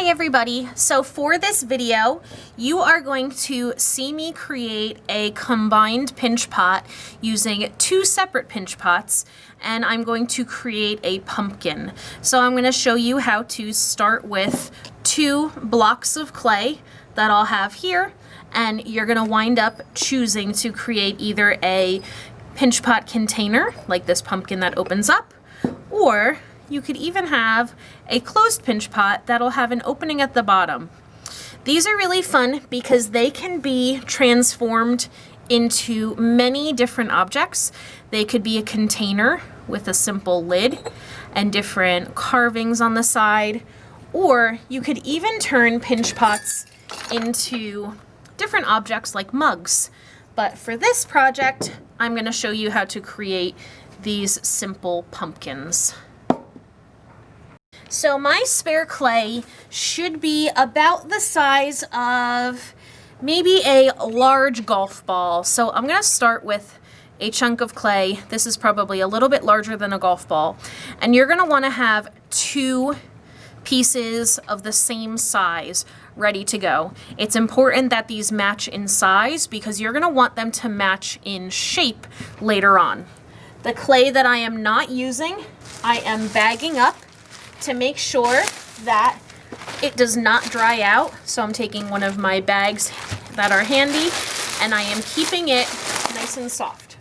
Hi everybody. So for this video, you are going to see me create a combined pinch pot using two separate pinch pots, and I'm going to create a pumpkin. So I'm going to show you how to start with two blocks of clay that I'll have here, and you're going to wind up choosing to create either a pinch pot container, like this pumpkin that opens up, or you could even have a closed pinch pot that'll have an opening at the bottom. These are really fun because they can be transformed into many different objects. They could be a container with a simple lid and different carvings on the side, or you could even turn pinch pots into different objects like mugs. But for this project, I'm going to show you how to create these simple pumpkins. So my spare clay should be about the size of maybe a large golf ball. So I'm going to start with a chunk of clay. This is probably a little bit larger than a golf ball. And you're going to want to have two pieces of the same size ready to go. It's important that these match in size because you're going to want them to match in shape later on. The clay that I am not using, I am bagging up to make sure that it does not dry out. So I'm taking one of my bags that are handy and I am keeping it nice and soft.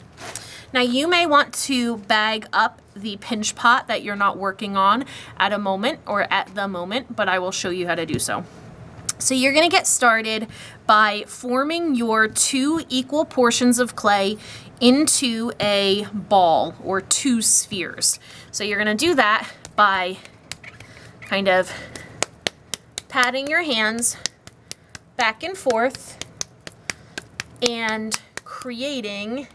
Now you may want to bag up the pinch pot that you're not working on at the moment, but I will show you how to do so. So you're going to get started by forming your two equal portions of clay into a ball or two spheres. So you're going to do that by kind of patting your hands back and forth and creating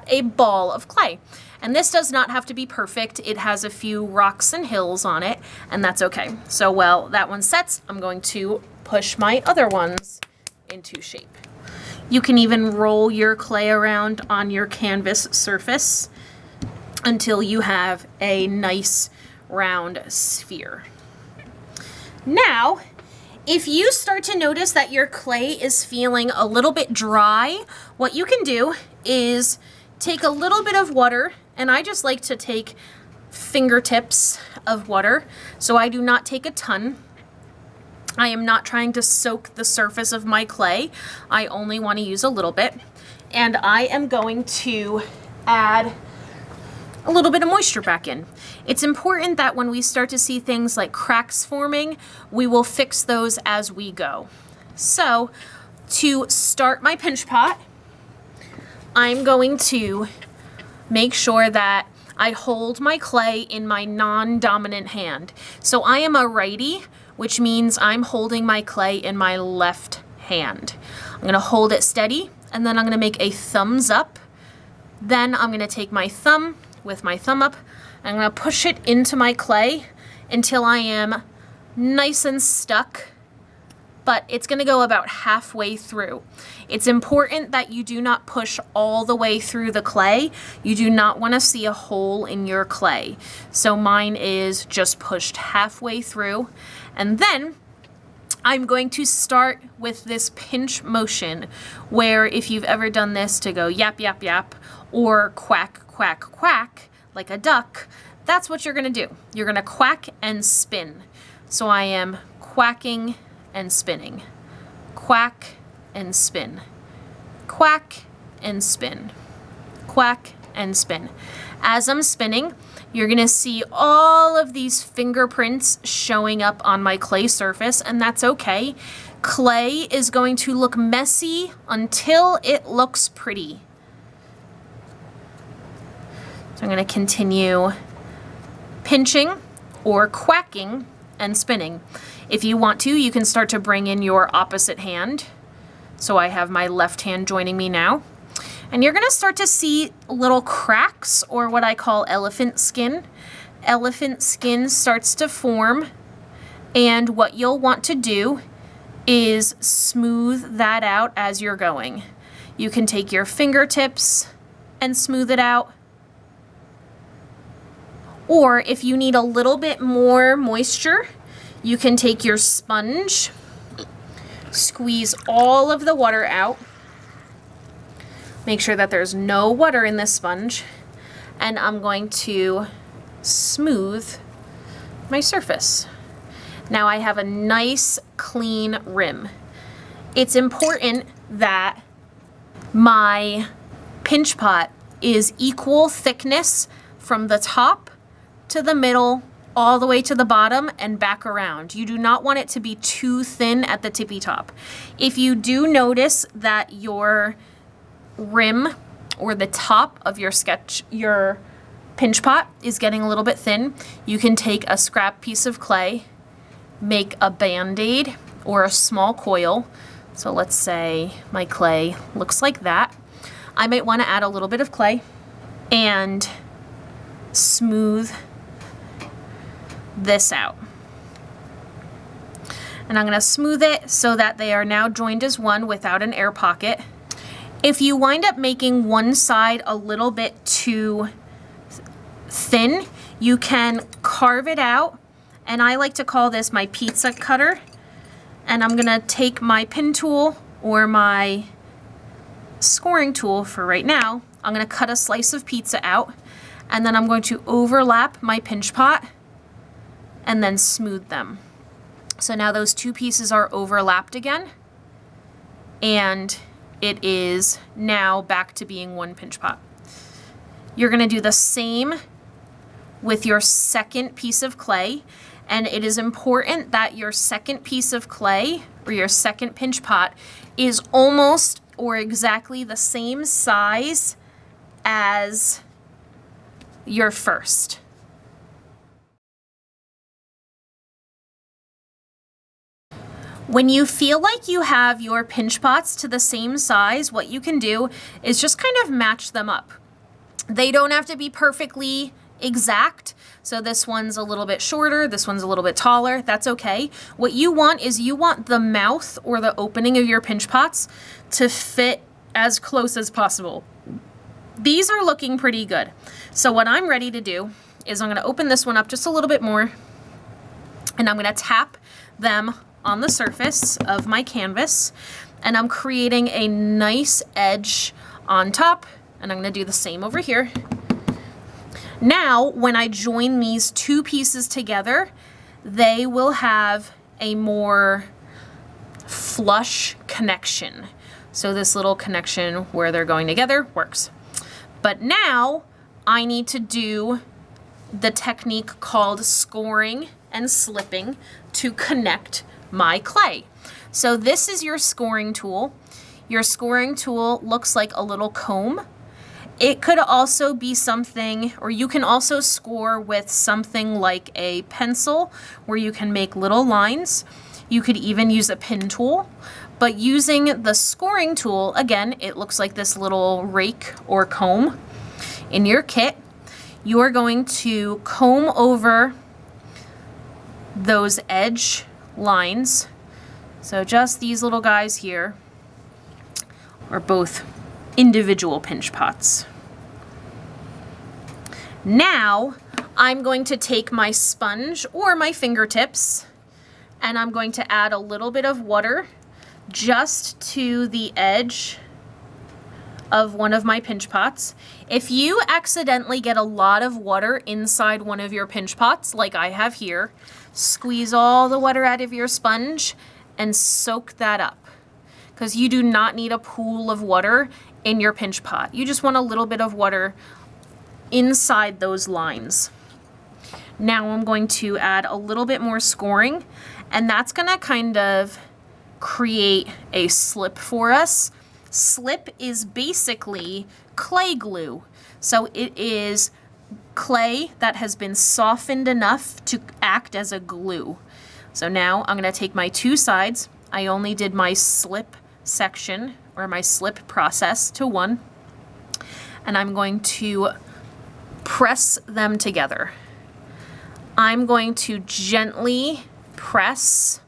a ball of clay. And this does not have to be perfect. It has a few rocks and hills on it, and that's okay. So while that one sets, I'm going to push my other ones into shape. You can even roll your clay around on your canvas surface until you have a nice round sphere. Now, if you start to notice that your clay is feeling a little bit dry, what you can do is take a little bit of water, and I just like to take fingertips of water, so I do not take a ton. I am not trying to soak the surface of my clay. I only want to use a little bit, and I am going to add a little bit of moisture back in. It's important that when we start to see things like cracks forming, we will fix those as we go. So to start my pinch pot, I'm going to make sure that I hold my clay in my non-dominant hand. So I am a righty, which means I'm holding my clay in my left hand. I'm going to hold it steady, and then I'm going to make a thumbs up. Then I'm going to take my thumb with my thumb up, I'm going to push it into my clay until I am nice and stuck, but it's going to go about halfway through. It's important that you do not push all the way through the clay. You do not want to see a hole in your clay. So mine is just pushed halfway through, and then I'm going to start with this pinch motion where if you've ever done this to go yap, yap, yap, or quack, quack, quack, like a duck, that's what you're going to do. You're going to quack and spin. So I am quacking and spinning. Quack and spin. Quack and spin. Quack and spin. As I'm spinning, you're going to see all of these fingerprints showing up on my clay surface, and that's okay. Clay is going to look messy until it looks pretty. So I'm going to continue pinching or quacking and spinning. If you want to, you can start to bring in your opposite hand. So I have my left hand joining me now. And you're going to start to see little cracks, or what I call elephant skin. Elephant skin starts to form, and what you'll want to do is smooth that out as you're going. You can take your fingertips and smooth it out. Or if you need a little bit more moisture, You can take your sponge, squeeze all of the water out. Make sure that there's no water in this sponge. And I'm going to smooth my surface. Now I have a nice clean rim. It's important that my pinch pot is equal thickness from the top to the middle, all the way to the bottom and back around. You do not want it to be too thin at the tippy top. If you do notice that your rim or the top of your pinch pot is getting a little bit thin, you can take a scrap piece of clay, make a Band-Aid or a small coil. So let's say my clay looks like that. I might want to add a little bit of clay and smooth this out. And I'm going to smooth it so that they are now joined as one without an air pocket. If you wind up making one side a little bit too thin, you can carve it out, and I like to call this my pizza cutter. And I'm gonna take my pin tool or my scoring tool for right now. I'm gonna cut a slice of pizza out, and then I'm going to overlap my pinch pot and then smooth them. So now those two pieces are overlapped again, and it is now back to being one pinch pot. You're gonna do the same with your second piece of clay, and it is important that your second piece of clay or your second pinch pot is almost or exactly the same size as your first. When you feel like you have your pinch pots to the same size, what you can do is just kind of match them up. They don't have to be perfectly exact. So this one's a little bit shorter, this one's a little bit taller, that's okay. What you want is you want the mouth or the opening of your pinch pots to fit as close as possible. These are looking pretty good. So what I'm ready to do is I'm gonna open this one up just a little bit more, and I'm gonna tap them on the surface of my canvas, and I'm creating a nice edge on top, and I'm gonna do the same over here. Now, when I join these two pieces together, they will have a more flush connection. So this little connection where they're going together works. But now I need to do the technique called scoring and slipping to connect my clay. So this is your scoring tool. Your scoring tool looks like a little comb. It could also be something, or you can also score with something like a pencil where you can make little lines. You could even use a pin tool, but using the scoring tool, again, it looks like this little rake or comb in your kit. You are going to comb over those edge lines. So just these little guys here are both individual pinch pots. Now I'm going to take my sponge or my fingertips, and I'm going to add a little bit of water just to the edge of one of my pinch pots. If you accidentally get a lot of water inside one of your pinch pots, like I have here, squeeze all the water out of your sponge and soak that up, because you do not need a pool of water in your pinch pot. You just want a little bit of water inside those lines. Now I'm going to add a little bit more scoring, and that's gonna kind of create a slip for us. Slip is basically clay glue. So it is clay that has been softened enough to act as a glue. So now I'm gonna take my two sides. I only did my slip section or my slip process to one, and I'm going to press them together. I'm going to gently press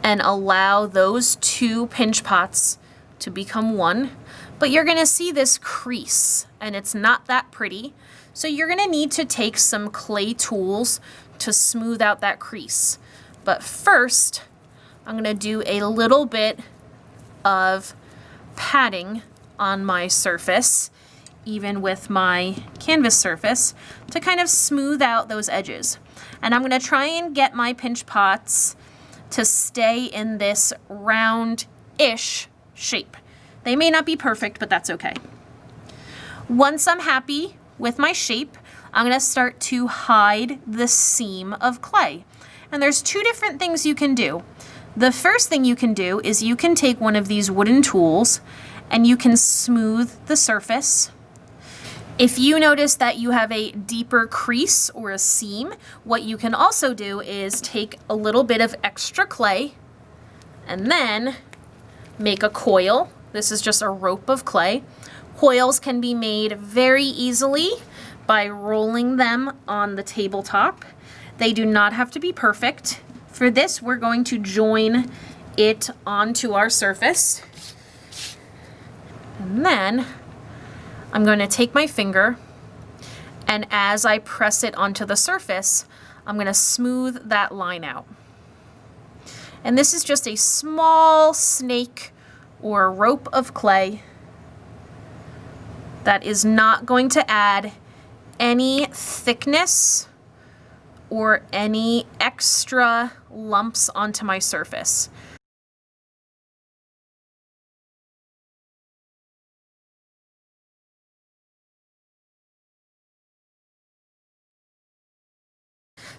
and allow those two pinch pots to become one, but you're gonna see this crease, and it's not that pretty. So you're gonna need to take some clay tools to smooth out that crease. But first, I'm gonna do a little bit of padding on my surface, even with my canvas surface, to kind of smooth out those edges. And I'm gonna try and get my pinch pots to stay in this round-ish shape. They may not be perfect, but that's okay. Once I'm happy with my shape, I'm gonna start to hide the seam of clay. And there's two different things you can do. The first thing you can do is you can take one of these wooden tools and you can smooth the surface. If you notice that you have a deeper crease or a seam, what you can also do is take a little bit of extra clay and then make a coil. This is just a rope of clay. Coils can be made very easily by rolling them on the tabletop. They do not have to be perfect. For this, we're going to join it onto our surface. And then I'm going to take my finger, and as I press it onto the surface, I'm going to smooth that line out. And this is just a small snake or rope of clay that is not going to add any thickness or any extra lumps onto my surface.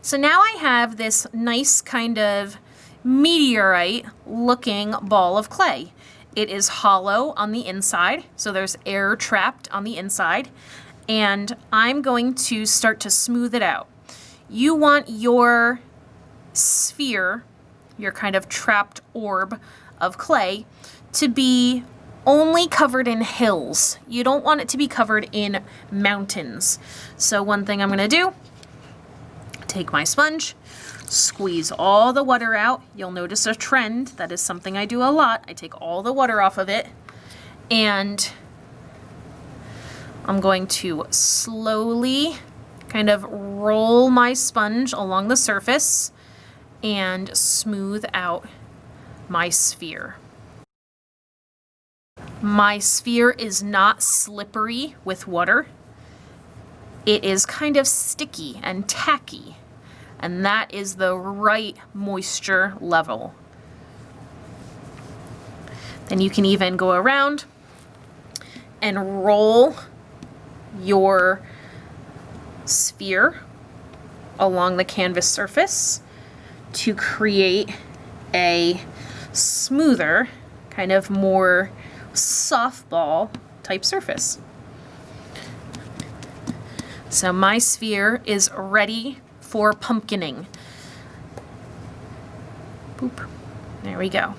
So now I have this nice kind of meteorite looking ball of clay. It is hollow on the inside, so there's air trapped on the inside, and I'm going to start to smooth it out. You want your sphere, your kind of trapped orb of clay, to be only covered in hills. You don't want it to be covered in mountains. So one thing I'm going to do, take my sponge, squeeze all the water out. You'll notice a trend. That is something I do a lot. I take all the water off of it, and I'm going to slowly kind of roll my sponge along the surface and smooth out my sphere. My sphere is not slippery with water. It is kind of sticky and tacky, and that is the right moisture level. Then you can even go around and roll your sphere along the canvas surface to create a smoother, kind of more softball type surface. So my sphere is ready for pumpkining. Boop. There we go.